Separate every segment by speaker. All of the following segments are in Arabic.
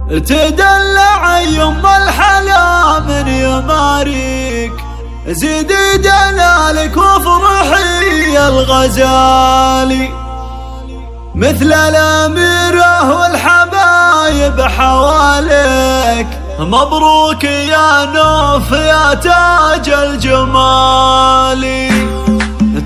Speaker 1: تدلع يما الحلا من يماريك، زيدي دلالك وافرحي يا الغزالي، مثل الأميرة والحبايب حواليك. مبروك يا نوف يا تاج الجمال،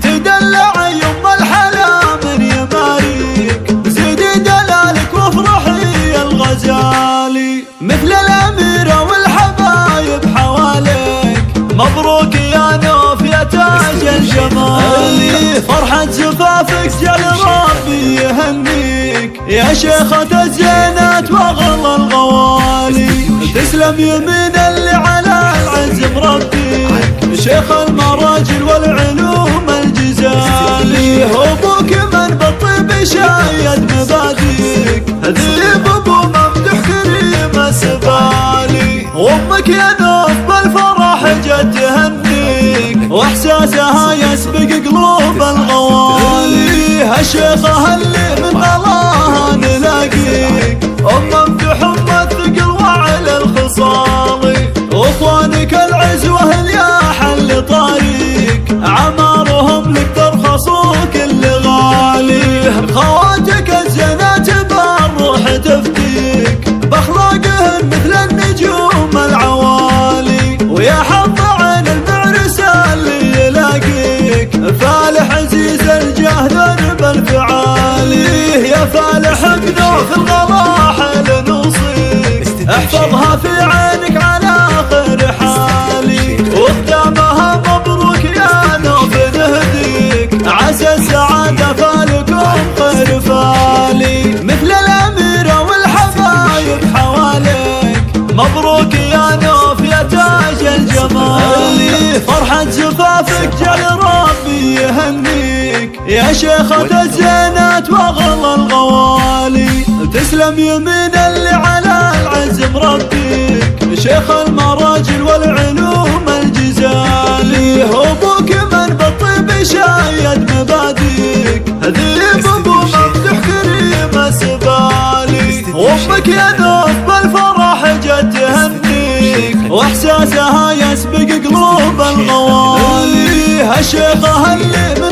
Speaker 1: تدلع يما الحلا من يماريك، زيدي دلالك وافرحي يا الغزالي، مثل الأميرة والحبايب حواليك. مبروك يا نوف يا تاج الجمال، فرحة زفافك جل ربي يهنيك، يا شيخة الزينات واغلى الغوالي. تسلم يمين اللي على العز مربيك، شيخ المراجل والعلوم الجزالي. ابوك من بالطيب شايد مباديك، ذيب ابو ممدوح كريم السبالي. وامك يا نوف بالفرح جت تهنيك، واحساسها يسبق قلوب الغوالي. هالشيخة اللي من غلاها نلاقيك، ام ممدوح ام الثقل وعلى الخصال. واخوانك العزوة يا حل طريق، عمارهم لك ترخصوا كل غالي. خواتك الزينات بالروح تفديك، باخلاقهن مثل النجوم العوالي. ويا حظ عين المعرسة اللي يلاقيك، فالح عزيز الجاه ذنب الفعالي. يا فالح بنوف الغلاحل نوصيك، احفظها في عينك على خير حالي. وختامها مبروك يا نوف نهديك، عسى السعادة فالكم خير فالي، مثل الأميرة والحبايب حواليك. مبروك يا نوف يا تاج الجمال، فرحة زفافك جل ربي يهنيك، يا شيخة الزينات واغلى الغوالي. تسلم يمين اللي على العز مربيك، شيخ المراجل والعلوم الجزالي. ابوك من بالطيب شايد مباديك، ذيب ابو ممدوح كريم السبالي. وامك يا نوف بالفرح جت تهنيك، واحساسها يسبق قلوب الغوالي. هالشيخة اللي